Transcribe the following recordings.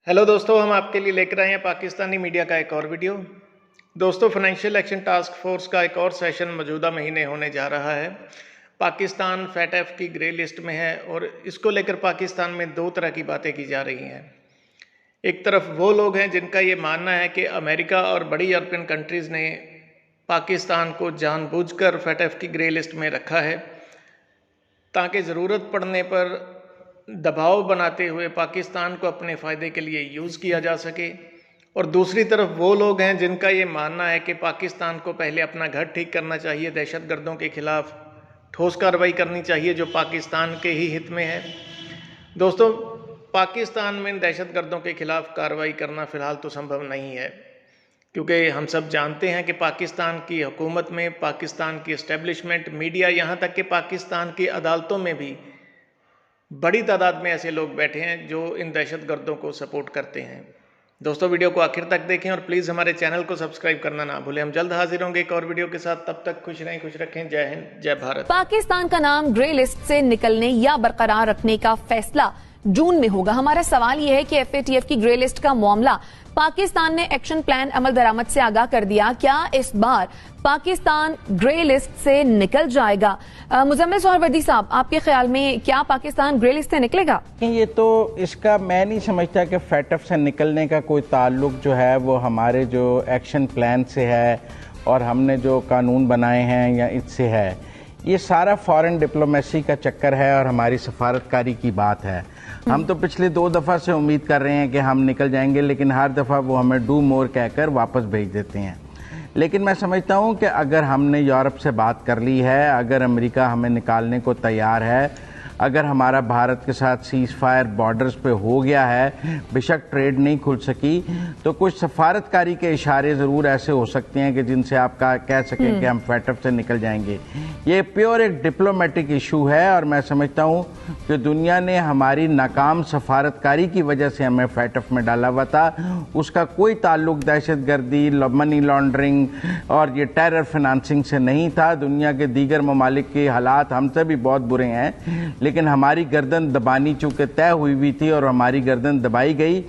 Hello दोस्तों, हम आपके लिए लेकर आए हैं पाकिस्तानी मीडिया का एक और वीडियो। दोस्तों, फाइनेंशियल एक्शन टास्क फोर्स का एक और सेशन मौजूदा महीने होने जा रहा है। पाकिस्तान फैटफ की ग्रे लिस्ट में है और इसको लेकर पाकिस्तान में दो तरह की बातें की जा रही हैं। एक तरफ वो लोग हैं जिनका ये मानना है कि अमेरिका और बड़ी यूरोपियन कंट्रीज़ ने पाकिस्तान को जानबूझकर फैटफ की ग्रे लिस्ट में रखा है ताकि ज़रूरत पड़ने पर दबाव बनाते हुए पाकिस्तान को अपने फ़ायदे के लिए यूज़ किया जा सके। और दूसरी तरफ वो लोग हैं जिनका ये मानना है कि पाकिस्तान को पहले अपना घर ठीक करना चाहिए, दहशतगर्दों के ख़िलाफ़ ठोस कार्रवाई करनी चाहिए जो पाकिस्तान के ही हित में है। दोस्तों, पाकिस्तान में दहशतगर्दों के ख़िलाफ़ कार्रवाई करना फ़िलहाल तो संभव नहीं है, क्योंकि हम सब जानते हैं कि पाकिस्तान की हुकूमत में, पाकिस्तान की इस्टेब्लिशमेंट, मीडिया, यहाँ तक कि पाकिस्तान की अदालतों में भी बड़ी तादाद में ऐसे लोग बैठे हैं जो इन दहशतगर्दों को सपोर्ट करते हैं। दोस्तों, वीडियो को आखिर तक देखें और प्लीज़ हमारे चैनल को सब्सक्राइब करना ना भूलें। हम जल्द हाजिर होंगे एक और वीडियो के साथ। तब तक खुश रहें, खुश रखें। जय हिंद, जय भारत। पाकिस्तान का नाम ग्रे लिस्ट से निकलने या बरकरार रखने का फैसला जून में होगा। हमारा सवाल यह है कि एफएटीएफ की ग्रे लिस्ट का मामला पाकिस्तान ने एक्शन प्लान अमल दरामद से आगाह कर दिया। क्या इस बार पाकिस्तान ग्रे लिस्ट से निकल जाएगा? मुजम्मिल सोहरवर्दी साहब, आपके ख्याल में क्या पाकिस्तान ग्रे लिस्ट से निकलेगा? ये तो इसका मैं नहीं समझता कि फैटफ से निकलने का कोई ताल्लुक जो है वो हमारे जो एक्शन प्लान से है और हमने जो कानून बनाए हैं या इससे है। ये सारा फॉरेन डिप्लोमेसी का चक्कर है और हमारी सफारतकारी की बात है। हम तो पिछले 2 दफ़ा से उम्मीद कर रहे हैं कि हम निकल जाएंगे, लेकिन हर दफ़ा वो हमें डू मोर कहकर वापस भेज देते हैं। लेकिन मैं समझता हूँ कि अगर हमने यूरोप से बात कर ली है, अगर अमेरिका हमें निकालने को तैयार है, अगर हमारा भारत के साथ सीज फायर बॉर्डर्स पे हो गया है, बेशक ट्रेड नहीं खुल सकी, तो कुछ सफारतकारी के इशारे ज़रूर ऐसे हो सकते हैं कि जिनसे आप कह सकें कि हम फैटफ से निकल जाएंगे। ये प्योर एक डिप्लोमेटिक इशू है और मैं समझता हूँ कि दुनिया ने हमारी नाकाम सफारतकारी की वजह से हमें फैटफ में डाला हुआ था। उसका कोई ताल्लुक दहशतगर्दी, मनी लॉन्ड्रिंग और ये टेरर फिनांसिंग से नहीं था। दुनिया के दीगर ममालिक के हालात हमसे भी बहुत बुरे हैं, लेकिन हमारी गर्दन दबानी चूंकि तय हुई थी और हमारी गर्दन दबाई गई।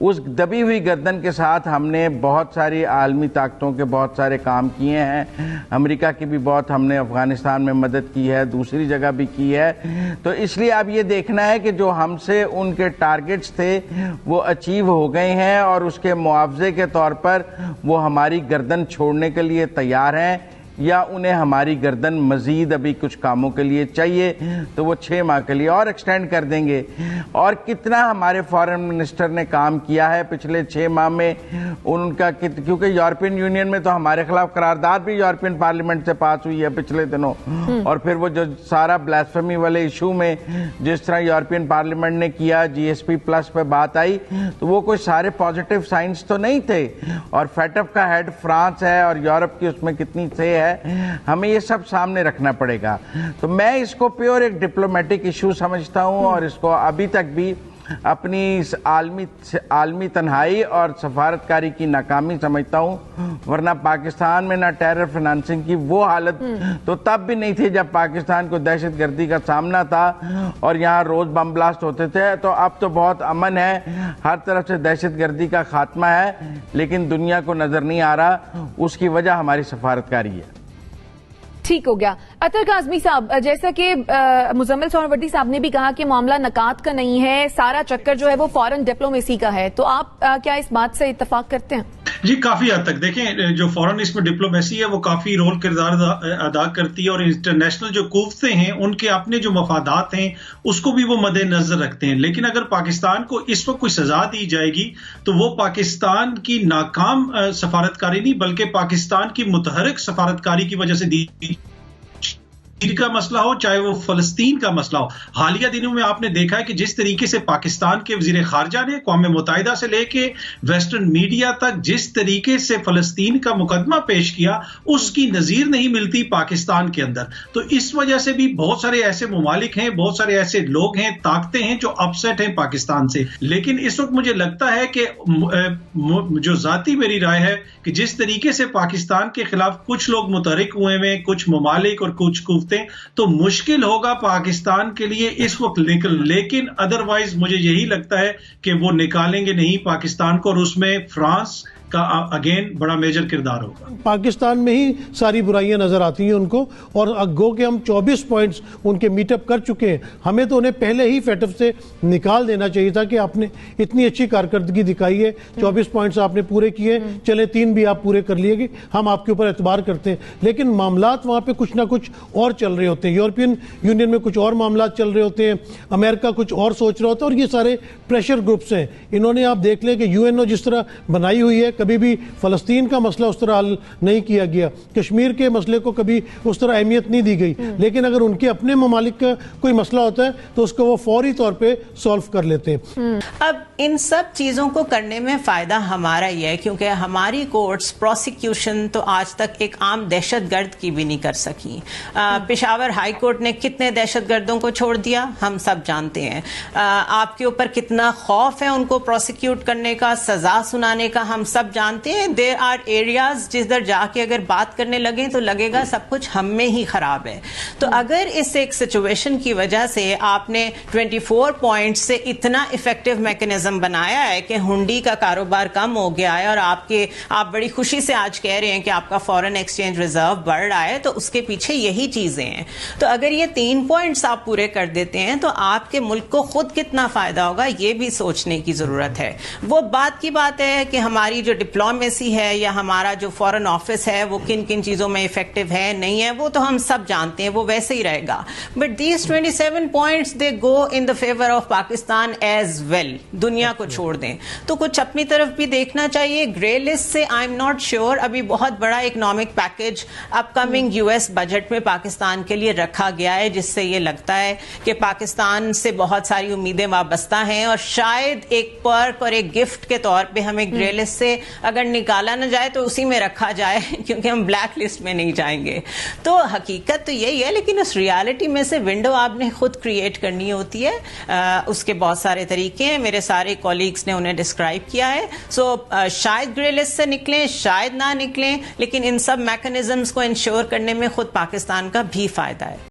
उस दबी हुई गर्दन के साथ हमने बहुत सारी आलमी ताकतों के बहुत सारे काम किए हैं। अमेरिका की भी बहुत हमने अफगानिस्तान में मदद की है, दूसरी जगह भी की है। तो इसलिए अब ये देखना है कि जो हमसे उनके टारगेट्स थे वो अचीव हो गए हैं और उसके मुआवजे के तौर पर वो हमारी गर्दन छोड़ने के लिए तैयार हैं, या उन्हें हमारी गर्दन मजीद अभी कुछ कामों के लिए चाहिए तो वो 6 माह के लिए और एक्सटेंड कर देंगे। और कितना हमारे फॉरेन मिनिस्टर ने काम किया है पिछले 6 माह में उनका, क्योंकि यूरोपियन यूनियन में तो हमारे खिलाफ करारदाद भी यूरोपियन पार्लियामेंट से पास हुई है पिछले दिनों। और फिर वो जो सारा ब्लास्फेमी वाले इशू में जिस तरह यूरोपियन पार्लियामेंट ने किया, GSP प्लस पे बात आई, तो वो कोई सारे पॉजिटिव साइंस तो नहीं थे। और फैटफ का हेड फ्रांस है और यूरोप की उसमें कितनी से हमें ये सब सामने रखना पड़ेगा। तो मैं इसको प्योर एक डिप्लोमेटिक इशू समझता हूं और इसको अभी तक भी अपनी इस आलमी तन्हाई और सफारतकारी की नाकामी समझता हूं। वरना पाकिस्तान में ना टेरर फाइनेंसिंग की वो हालत तो तब भी नहीं थी जब पाकिस्तान को दहशतगर्दी का सामना था और यहाँ रोज बम ब्लास्ट होते थे। तो अब तो बहुत अमन है, हर तरफ से दहशतगर्दी का खात्मा है, लेकिन दुनिया को नजर नहीं आ रहा। उसकी वजह हमारी सफारतकारी है। ठीक हो गया। अतर काज़मी साहब, जैसा कि मुजम्मिल सोहरवर्दी साहब ने भी कहा कि मामला नकात का नहीं है, सारा चक्कर जो है वो फॉरेन डिप्लोमेसी का है, तो आप क्या इस बात से इत्तेफाक करते हैं? जी, काफी हद तक देखें, जो फॉरेन इसमें डिप्लोमेसी है वो काफी रोल किरदार अदा करती है और इंटरनेशनल जो कुव्वतें हैं उनके अपने जो मफादात हैं उसको भी वो मद्देनजर रखते हैं। लेकिन अगर पाकिस्तान को इस वक्त कोई सजा दी जाएगी तो वो पाकिस्तान की नाकाम सफारतकारी नहीं बल्कि पाकिस्तान की मुतहरक सफारतकारी की वजह से दी का मसला हो, चाहे वो फलस्तीन का मसला हो। हालिया दिनों में आपने देखा है कि जिस तरीके से पाकिस्तान के वजीर खारजा ने अक़वाम मुत्तहिदा से लेके वेस्टर्न मीडिया तक जिस तरीके से फलस्तीन का मुकदमा पेश किया, उसकी नजीर नहीं मिलती पाकिस्तान के अंदर। तो इस वजह से भी बहुत सारे ऐसे ममालिक हैं, बहुत सारे ऐसे लोग हैं, ताकतें हैं जो अपसेट हैं पाकिस्तान से। लेकिन इस वक्त मुझे लगता है कि जो जाती मेरी राय है कि जिस तरीके से पाकिस्तान के खिलाफ कुछ लोग मुतहरिक हुए हैं, कुछ ममालिक और कुछ کوفتیں تو مشکل ہوگا پاکستان کے لیے اس وقت لیکن ادروائز مجھے یہی لگتا ہے کہ وہ نکالیں گے نہیں پاکستان کو، اور اس میں فرانس کا اگین بڑا میجر کردار ہوگا. پاکستان میں ہی ساری برائیاں نظر آتی ہیں ان کو، اور گو کہ ہم 24 پوائنٹس ان کے میٹ اپ کر چکے ہیں. ہمیں تو انہیں پہلے ہی فیٹ اف سے نکال دینا چاہیے تھا کہ آپ نے اتنی اچھی کارکردگی دکھائی ہے، 24 پوائنٹس آپ نے پورے کیے، چلے 3 بھی آپ پورے کر لیے گی، ہم آپ کے اوپر اعتبار کرتے ہیں. لیکن معاملات وہاں پہ کچھ نہ کچھ اور چل رہے ہوتے ہیں، یورپین یونین میں کچھ اور معاملات چل رہے ہوتے ہیں، امریکہ کچھ اور سوچ رہا ہوتا ہے، اور یہ سارے پریشر گروپس ہیں. انہوں نے آپ دیکھ لیں کہ UN جس طرح بنائی ہوئی ہے، کبھی بھی فلسطین کا مسئلہ اس طرح حل نہیں کیا گیا، کشمیر کے مسئلے کو کبھی اس طرح اہمیت نہیں دی گئی، لیکن اگر ان کے اپنے ممالک کا کوئی مسئلہ ہوتا ہے تو اس کو وہ فوری طور پہ سولف کر لیتے ہیں. اب ان سب چیزوں کو کرنے میں فائدہ ہمارا ہی ہے، کیونکہ ہماری کورٹس پروسیکیوشن تو آج تک ایک عام دہشت گرد کی بھی نہیں کر سکی. پشاور ہائی کورٹ نے کتنے دہشت گردوں کو چھوڑ دیا ہم سب جانتے ہیں. آپ کے اوپر کتنا خوف ہے ان کو پروسیکیوٹ کرنے کا، سزا سنانے کا، ہم سب جانتے ہیں. دیر آر ایریاز جس در جا کے اگر بات کرنے لگیں تو لگے گا سب کچھ ہم میں ہی خراب ہے. تو اگر اس ایک سچویشن کی وجہ سے آپ نے 24 پوائنٹ سے اتنا افیکٹو میکنزم بنایا ہے کہ ہنڈی کا کاروبار کم ہو گیا ہے، اور آپ بڑی خوشی سے آج کہہ رہے ہیں کہ آپ کا فورن ایکسچینج ریزرو بڑھ رہا ہے، تو اس کے پیچھے یہی چیزیں ہیں. تو اگر یہ 3 پوائنٹس آپ پورے کر دیتے ہیں تو آپ کے ملک کو خود کتنا فائدہ ہوگا یہ بھی سوچنے کی ضرورت ہے. وہ بات کی بات ہے کہ ہماری جو ڈپلومیسی ہے یا ہمارا جو فورن آفس ہے وہ کن کن چیزوں میں افیکٹو ہے نہیں ہے، وہ تو ہم سب جانتے ہیں، وہ ویسے ہی رہے گا. But these 27 points they go in the favour of Pakistan as well. دنیا کو چھوڑ دیں تو کچھ اپنی طرف بھی دیکھنا چاہیے. گرے لسٹ سے آئی ایم ناٹ شیور ابھی بہت بڑا اکنامک پیکج اپ کمنگ US بجٹ میں پاکستان کے لیے رکھا گیا ہے، جس سے یہ لگتا ہے کہ پاکستان سے بہت ساری امیدیں وابستہ ہیں، اور شاید ایک پرک اور ایک گفٹ کے طور پہ ہمیں گرے لسٹ سے اگر نکالا نہ جائے تو اسی میں رکھا جائے، کیونکہ ہم بلیک لسٹ میں نہیں جائیں گے. تو حقیقت تو یہی ہے، لیکن اس ریالٹی میں سے ونڈو آپ نے خود کریٹ کرنی ہوتی ہے. اس کے بہت سارے طریقے ہیں، میرے سارے کولیگز نے انہیں ڈسکرائب کیا ہے. سو شاید گرے لسٹ سے نکلیں، شاید نہ نکلیں، لیکن ان سب میکنزمز کو انشور کرنے میں خود پاکستان کا بھی فائدہ ہے.